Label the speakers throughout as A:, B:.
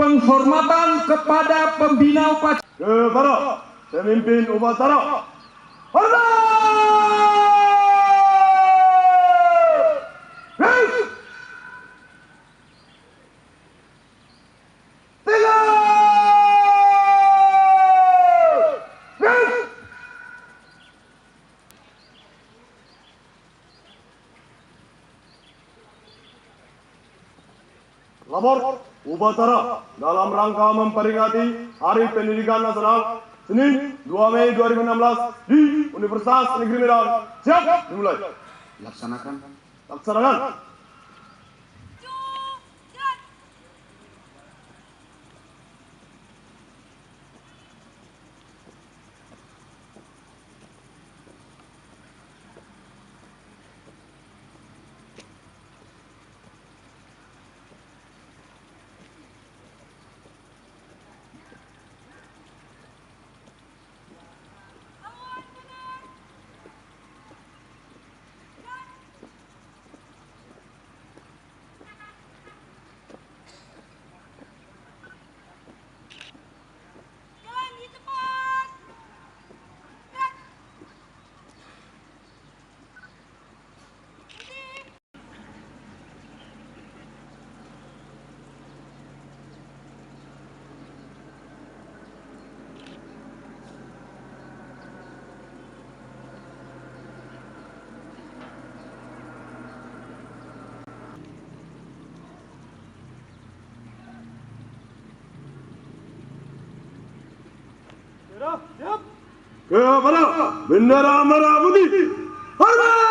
A: penghormatan kepada pembina upacara.
B: Kepada pemimpin upacara, hormat! Lapor upacara dalam rangka memperingati Hari Pendidikan Nasional Senin 2 Mei 2016 di Universitas Negeri Medan. Siap, dimulai.
A: Laksanakan.
B: Laksanakan. Siap. Kepada bendera merah putih, hormat!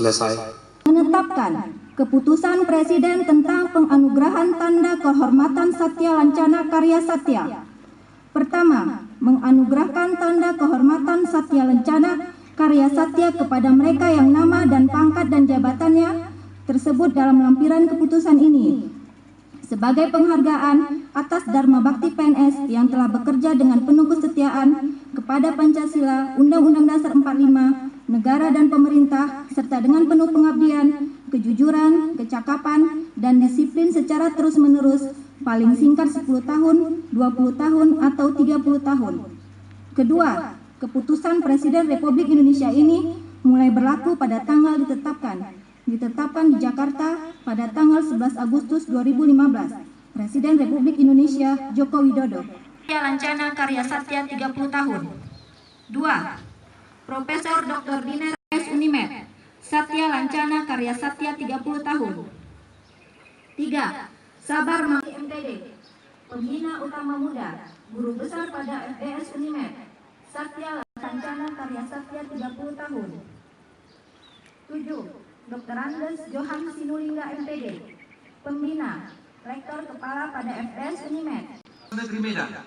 A: Selesai.
C: Menetapkan keputusan Presiden tentang penganugerahan tanda kehormatan Satya Lancana Karya Satya. Pertama, menganugerahkan tanda kehormatan Satya Lancana Karya Satya kepada mereka yang nama dan pangkat dan jabatannya tersebut dalam lampiran keputusan ini sebagai penghargaan atas Dharma Bakti PNS yang telah bekerja dengan penuh kesetiaan kepada Pancasila, Undang-Undang Dasar 45, negara dan pemerintah, serta dengan penuh pengabdian, kejujuran, kecakapan, dan disiplin secara terus-menerus, paling singkat 10 tahun, 20 tahun, atau 30 tahun. Kedua, keputusan Presiden Republik Indonesia ini mulai berlaku pada tanggal ditetapkan di Jakarta pada tanggal 11 Agustus 2015. Presiden Republik Indonesia Joko Widodo. Satya Lancana Karya Satya 30 tahun. 2. Profesor Dr. Diner S. Unimed, Satya Lancana Karya Satya 30 tahun. 3. Sabar Maki MTD, Pembina Utama Muda, Guru Besar pada FBS Unimed, Satya Lancana Karya Satya 30 tahun. 7. Dr. Andes Johan Sinulinga MPD, Pembina, Rektor Kepala pada FBS Unimed,
A: Negeri Medan.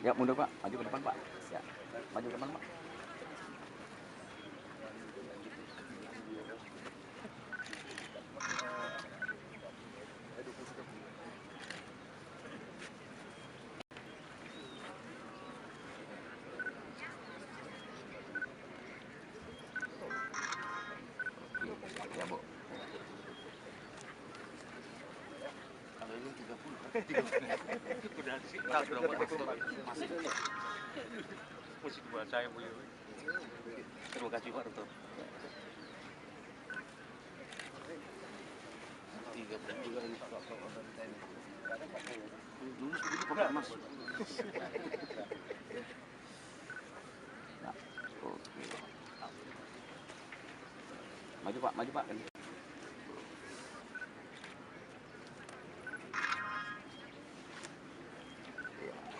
D: Ya, mundur Pak, maju ke depan Pak. Ya, maju ke depan Pak. Ya, Bu. Kalau ini 30. Udah sih, masih buat saya Bu. Terima kasih Pak Dokter. 30 juga ini Pak dulu sebelum Pak Mas. Nah, oke. Maju Pak, maju Pak.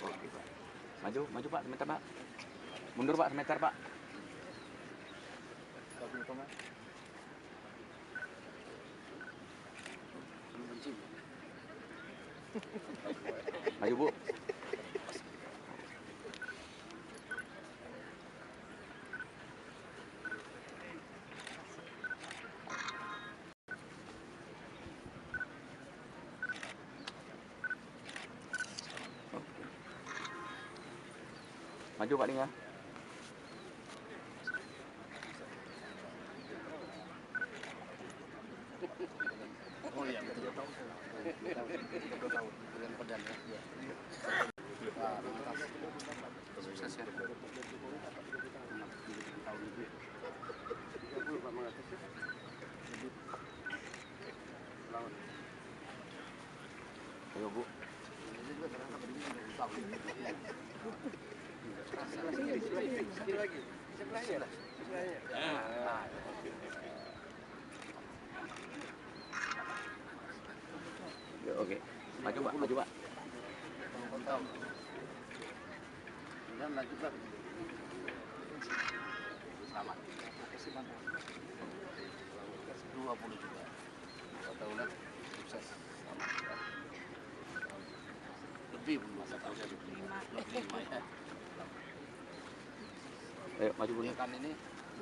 D: Oke Pak. Maju Pak, semeter Pak. Mundur Pak, semeter Pak. Maju Bu. Maju Pak Linga. Oh iya, betul. Sukses ya. Ayo Bu. Oke, maju Pak, maju Pak. Dan lanjut Pak. Selamat. 20 juga. Kata ulat sukses. Selamat. Lebih masa tahu saya lebih 5 ya. Ayo maju Bu. Kan ini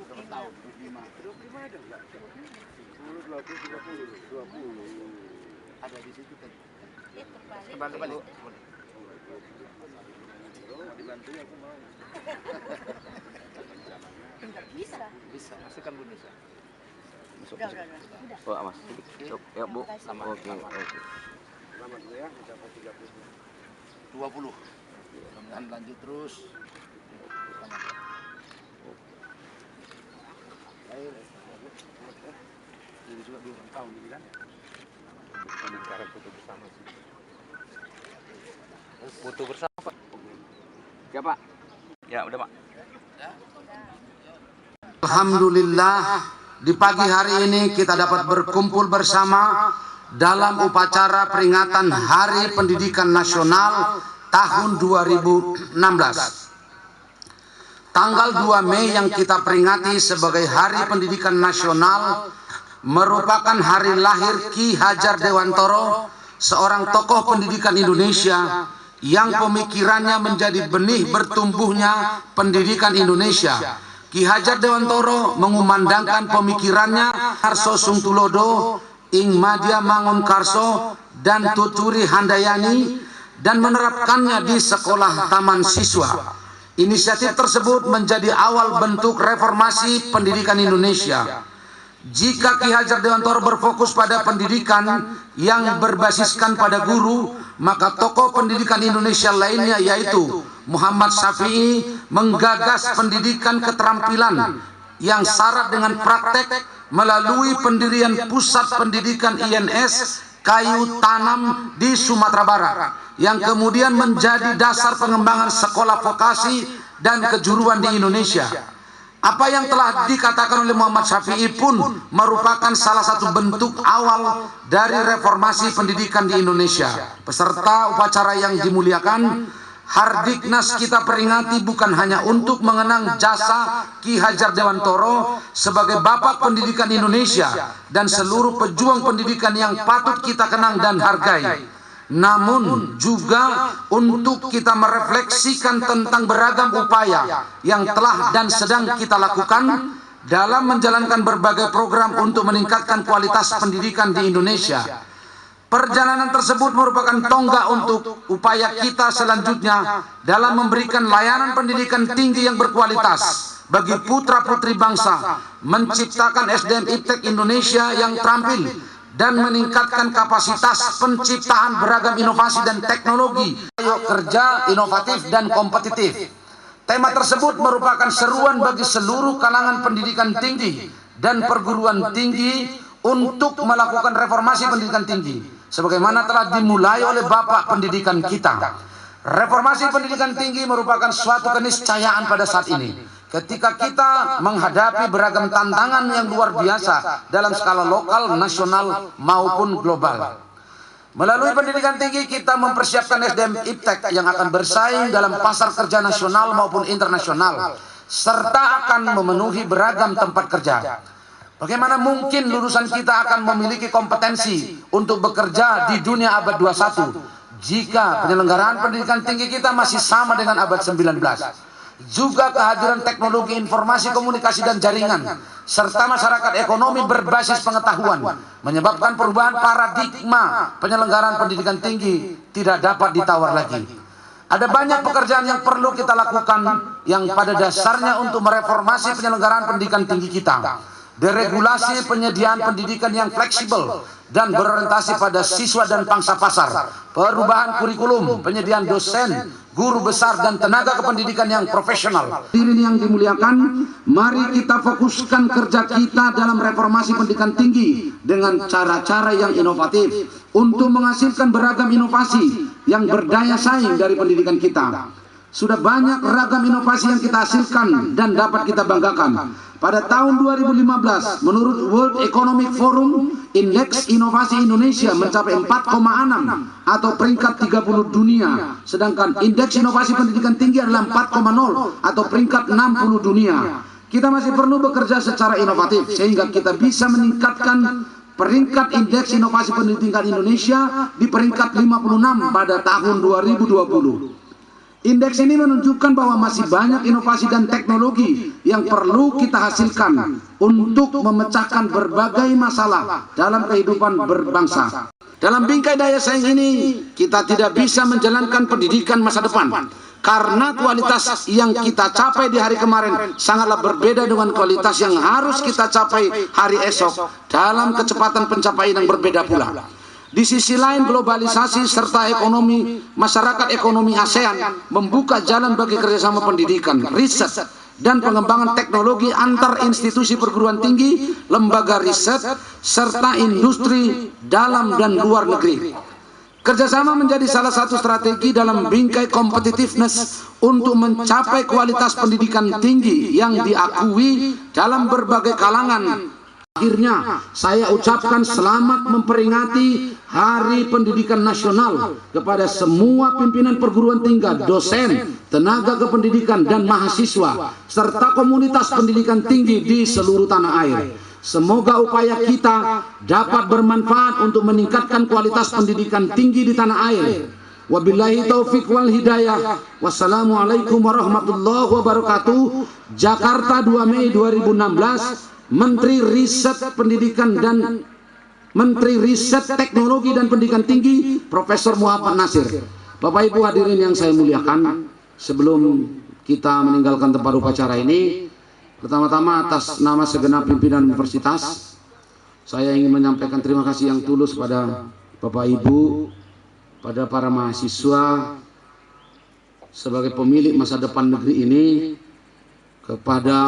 D: berapa tahun? 25 ada enggak? 10, 20. Ada di situ kan. Kembali. Dibantu aku mau. Bisa. Masukkan Bu Nisa. Masuk. Oh, Mas. Ya, Bu. Oke. Selamat dulu ya, mencapai 30. 20. Dan lanjut terus. Selamat ya. Ini juga 2 tahun ini kan. Bicara foto bersama sih. Foto bersama Pak. Ya Pak. Ya udah Pak.
A: Alhamdulillah, di pagi hari ini kita dapat berkumpul bersama dalam upacara peringatan Hari Pendidikan Nasional tahun 2016. Tanggal 2 Mei yang kita peringati sebagai Hari Pendidikan Nasional merupakan hari lahir Ki Hajar Dewantoro, seorang tokoh pendidikan Indonesia yang pemikirannya menjadi benih bertumbuhnya pendidikan Indonesia. Ki Hajar Dewantoro mengumandangkan pemikirannya Karso Sungtulodo, Ing Madya Mangun Karso, dan Tuturi Handayani, dan menerapkannya di sekolah taman siswa. Inisiatif tersebut menjadi awal bentuk reformasi pendidikan Indonesia. Jika Ki Hajar Dewantoro berfokus pada pendidikan yang berbasiskan pada guru, maka tokoh pendidikan Indonesia lainnya yaitu Muhammad Syafi'i menggagas pendidikan keterampilan yang syarat dengan praktek melalui pendirian Pusat Pendidikan INS Kayu Tanam di Sumatera Barat, yang kemudian menjadi dasar pengembangan sekolah vokasi dan kejuruan di Indonesia. Apa yang telah dikatakan oleh Muhammad Syafi'i pun merupakan salah satu bentuk awal dari reformasi pendidikan di Indonesia. Peserta upacara yang dimuliakan, Hardiknas kita peringati bukan hanya untuk mengenang jasa Ki Hajar Dewantoro sebagai Bapak Pendidikan Indonesia dan seluruh pejuang pendidikan yang patut kita kenang dan hargai, namun juga untuk kita merefleksikan tentang beragam upaya yang telah dan sedang kita lakukan dalam menjalankan berbagai program untuk meningkatkan kualitas pendidikan di Indonesia. Perjalanan tersebut merupakan tonggak untuk upaya kita selanjutnya dalam memberikan layanan pendidikan tinggi yang berkualitas bagi putra-putri bangsa, menciptakan SDM iptek Indonesia yang terampil, dan meningkatkan kapasitas penciptaan beragam inovasi dan teknologi. Ayo kerja inovatif dan kompetitif. Tema tersebut merupakan seruan bagi seluruh kalangan pendidikan tinggi dan perguruan tinggi untuk melakukan reformasi pendidikan tinggi sebagaimana telah dimulai oleh Bapak Pendidikan kita. Reformasi pendidikan tinggi merupakan suatu keniscayaan pada saat ini, ketika kita menghadapi beragam tantangan yang luar biasa dalam skala lokal, nasional maupun global. Melalui pendidikan tinggi kita mempersiapkan SDM iptek yang akan bersaing dalam pasar kerja nasional maupun internasional, serta akan memenuhi beragam tempat kerja. Bagaimana mungkin lulusan kita akan memiliki kompetensi untuk bekerja di dunia abad 21 jika penyelenggaraan pendidikan tinggi kita masih sama dengan abad 19? Juga kehadiran teknologi informasi komunikasi dan jaringan serta masyarakat ekonomi berbasis pengetahuan menyebabkan perubahan paradigma penyelenggaraan pendidikan tinggi tidak dapat ditawar lagi. Ada banyak pekerjaan yang perlu kita lakukan yang pada dasarnya untuk mereformasi penyelenggaraan pendidikan tinggi kita. Deregulasi penyediaan pendidikan yang fleksibel dan berorientasi pada siswa dan pangsa pasar, perubahan kurikulum, penyediaan dosen, guru besar dan tenaga kependidikan yang profesional. Hadirin yang dimuliakan, mari kita fokuskan kerja kita dalam reformasi pendidikan tinggi dengan cara-cara yang inovatif untuk menghasilkan beragam inovasi yang berdaya saing dari pendidikan kita. Sudah banyak ragam inovasi yang kita hasilkan dan dapat kita banggakan. Pada tahun 2015, menurut World Economic Forum, indeks inovasi Indonesia mencapai 4,6 atau peringkat 30 dunia. Sedangkan indeks inovasi pendidikan tinggi adalah 4,0 atau peringkat 60 dunia. Kita masih perlu bekerja secara inovatif sehingga kita bisa meningkatkan peringkat indeks inovasi pendidikan Indonesia di peringkat 56 pada tahun 2020. Indeks ini menunjukkan bahwa masih banyak inovasi dan teknologi yang perlu kita hasilkan untuk memecahkan berbagai masalah dalam kehidupan berbangsa. Dalam bingkai daya saing ini, kita tidak bisa menjalankan pendidikan masa depan karena kualitas yang kita capai di hari kemarin sangatlah berbeda dengan kualitas yang harus kita capai hari esok dalam kecepatan pencapaian yang berbeda pula. Di sisi lain, globalisasi serta ekonomi masyarakat ekonomi ASEAN membuka jalan bagi kerjasama pendidikan, riset, dan pengembangan teknologi antar institusi perguruan tinggi, lembaga riset, serta industri dalam dan luar negeri. Kerjasama menjadi salah satu strategi dalam bingkai competitiveness untuk mencapai kualitas pendidikan tinggi yang diakui dalam berbagai kalangan. Akhirnya saya ucapkan selamat memperingati Hari Pendidikan Nasional kepada semua pimpinan perguruan tinggi, dosen, tenaga kependidikan dan mahasiswa serta komunitas pendidikan tinggi di seluruh tanah air. Semoga upaya kita dapat bermanfaat untuk meningkatkan kualitas pendidikan tinggi di tanah air. Wabillahi taufiq wal hidayah. Wassalamualaikum warahmatullahi wabarakatuh. Jakarta 2 Mei 2016. Menteri Riset Pendidikan dan Menteri Riset Teknologi dan Pendidikan Tinggi Profesor Muhammad Nasir. Bapak Ibu hadirin yang saya muliakan, sebelum kita meninggalkan tempat upacara ini, pertama-tama atas nama segenap pimpinan universitas, saya ingin menyampaikan terima kasih yang tulus pada Bapak Ibu, pada para mahasiswa sebagai pemilik masa depan negeri ini, kepada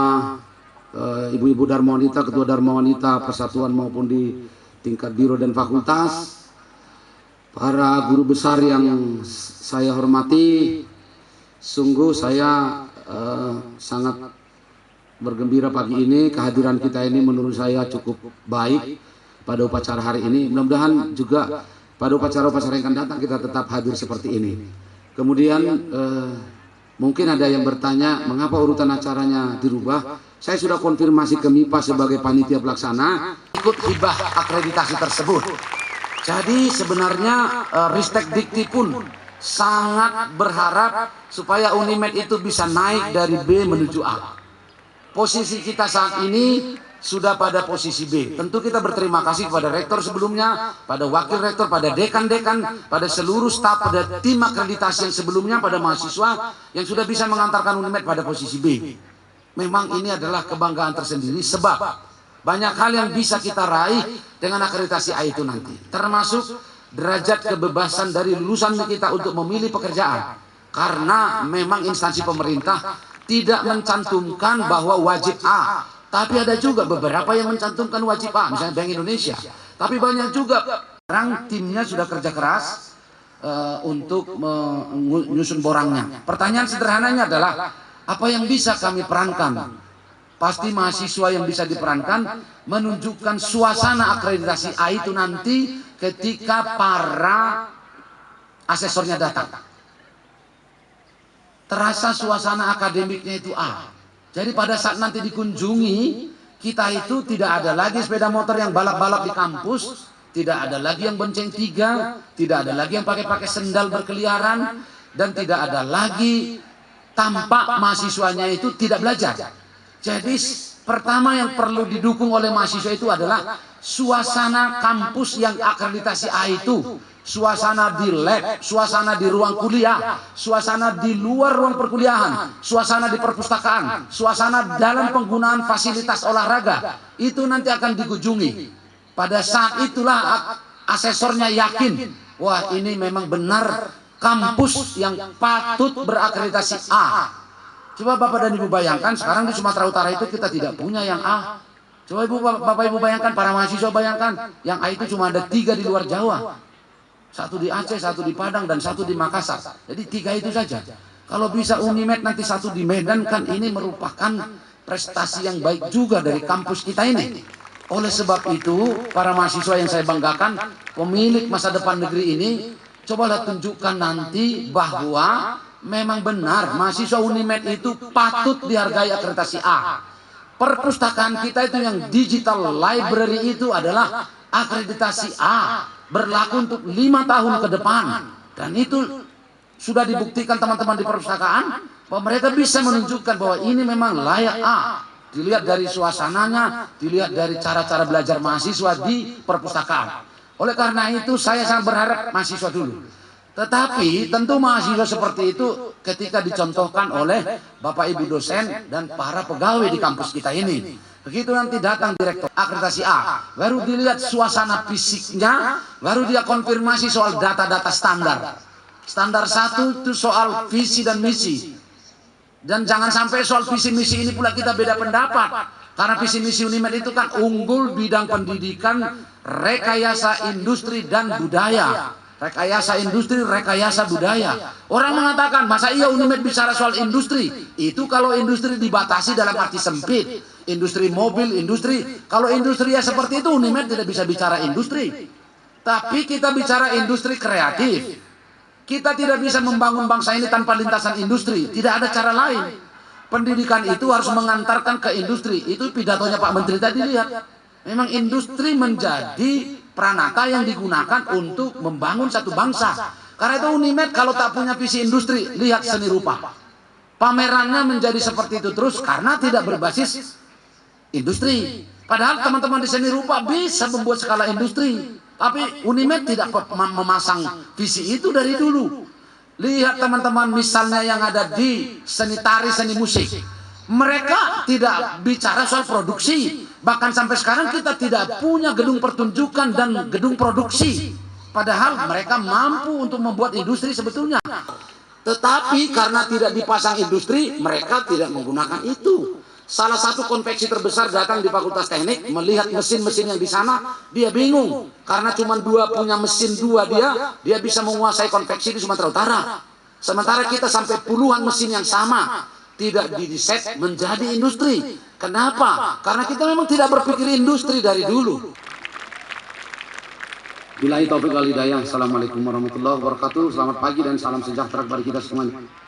A: ibu-ibu Dharma Wanita, ketua Dharma Wanita Persatuan maupun di tingkat biro dan fakultas, para guru besar yang saya hormati, sungguh saya sangat bergembira pagi ini. Kehadiran kita ini menurut saya cukup baik pada upacara hari ini. Mudah-mudahan juga pada upacara-upacara yang akan datang kita tetap hadir seperti ini. Kemudian mungkin ada yang bertanya mengapa urutan acaranya dirubah. Saya sudah konfirmasi ke MIPA sebagai panitia pelaksana ikut hibah akreditasi tersebut. Jadi sebenarnya Ristek Dikti pun sangat berharap supaya Unimed itu bisa naik dari B menuju A. Posisi kita saat ini sudah pada posisi B. Tentu kita berterima kasih kepada rektor sebelumnya, pada wakil rektor, pada dekan-dekan, pada seluruh staf, pada tim akreditasi yang sebelumnya, pada mahasiswa yang sudah bisa mengantarkan Unimed pada posisi B. Memang ini adalah kebanggaan tersendiri sebab banyak hal yang bisa kita raih dengan akreditasi A itu nanti. Termasuk derajat kebebasan dari lulusan kita untuk memilih pekerjaan. Karena memang instansi pemerintah tidak mencantumkan bahwa wajib A. Tapi ada juga beberapa yang mencantumkan wajib A, misalnya Bank Indonesia. Tapi banyak juga orang timnya sudah kerja keras untuk menyusun borangnya. Pertanyaan sederhananya adalah, apa yang bisa kami perankan? Pasti mahasiswa yang bisa diperankan menunjukkan suasana akreditasi A itu nanti ketika para asesornya datang. Terasa suasana akademiknya itu A. Jadi pada saat nanti dikunjungi, kita itu tidak ada lagi sepeda motor yang balap-balap di kampus, tidak ada lagi yang bonceng tiga, tidak ada lagi yang pakai sendal berkeliaran, dan tidak ada lagi tampak mahasiswanya itu tidak belajar. Jadi pertama yang perlu didukung oleh mahasiswa itu adalah suasana kampus yang akreditasi A itu. Suasana di lab, suasana di ruang kuliah, suasana di luar ruang perkuliahan, suasana di perpustakaan, suasana dalam penggunaan fasilitas olahraga. Itu nanti akan dikunjungi. Pada saat itulah asesornya yakin, wah ini memang benar kampus yang patut berakreditasi A. Coba Bapak dan Ibu bayangkan, sekarang di Sumatera Utara itu kita tidak punya yang A. Coba Bapak Ibu bayangkan, para mahasiswa bayangkan, yang A itu cuma ada 3 di luar Jawa. 1 di Aceh, 1 di Padang, dan 1 di Makassar. Jadi 3 itu saja. Kalau bisa Unimed nanti 1 di Medan, kan ini merupakan prestasi yang baik juga dari kampus kita ini. Oleh sebab itu, para mahasiswa yang saya banggakan, pemilik masa depan negeri ini, cobalah tunjukkan nanti bahwa memang benar mahasiswa Unimed itu patut dihargai akreditasi A. Perpustakaan kita itu yang digital library itu adalah akreditasi A, berlaku untuk 5 tahun ke depan, dan itu sudah dibuktikan teman-teman di perpustakaan bahwa mereka bisa menunjukkan bahwa ini memang layak A. Dilihat dari suasananya, dilihat dari cara-cara belajar mahasiswa di perpustakaan. Oleh karena itu saya sangat berharap mahasiswa dulu. Tetapi tentu mahasiswa seperti itu ketika dicontohkan oleh Bapak Ibu dosen dan para pegawai di kampus kita ini. Begitu nanti datang direktur akreditasi A, baru dilihat suasana fisiknya, baru dia konfirmasi soal data-data standar. Standar 1 itu soal visi dan misi. Dan jangan sampai soal visi misi ini pula kita beda pendapat. Karena visi misi Unimed itu kan unggul bidang pendidikan, rekayasa industri dan budaya. Rekayasa industri, rekayasa budaya. Orang mengatakan, masa iya Unimed bicara soal industri? Itu kalau industri dibatasi dalam arti sempit. Industri mobil, industri. Kalau industri ya seperti itu, Unimed tidak bisa bicara industri. Tapi kita bicara industri kreatif. Kita tidak bisa membangun bangsa ini tanpa lintasan industri. Tidak ada cara lain. Pendidikan itu harus mengantarkan ke industri. Itu pidatonya Pak Menteri tadi, lihat. Memang industri menjadi pranata yang digunakan untuk membangun satu bangsa. Karena itu Unimed kalau tak punya visi industri, lihat seni rupa. Pamerannya menjadi seperti itu terus karena tidak berbasis industri. Padahal teman-teman di seni rupa bisa membuat skala industri. Tapi Unimed tidak memasang visi itu dari dulu. Lihat teman-teman misalnya yang ada di seni tari, seni musik. Mereka tidak bicara soal produksi. Bahkan sampai sekarang kita tidak punya gedung pertunjukan dan gedung produksi. Padahal mereka mampu untuk membuat industri sebetulnya. Tetapi karena tidak dipasang industri, mereka tidak menggunakan itu. Salah satu konveksi terbesar datang di Fakultas Teknik, melihat mesin-mesin yang di sana, dia bingung karena cuma punya mesin dua dia bisa menguasai konveksi di Sumatera Utara. Sementara kita sampai puluhan mesin yang sama tidak didesain menjadi industri. Kenapa? Karena kita memang tidak berpikir industri dari dulu. Billahi taufiq wal hidayah. Assalamualaikum warahmatullahi wabarakatuh. Selamat pagi dan salam sejahtera kepada kita semuanya.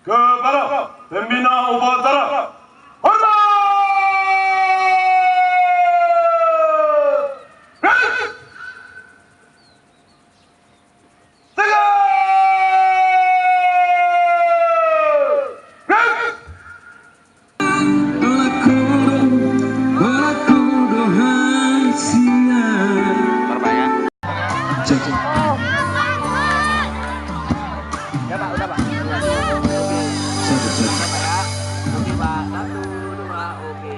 B: Kepada pembina upacara, hormat!
D: Ya Pak, udah Pak. Oke Pak, 1, 2, oke.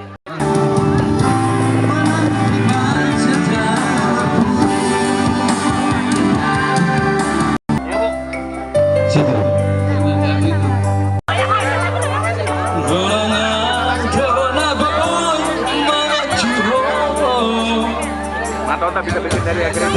E: Mata bisa bikin dari akhirnya.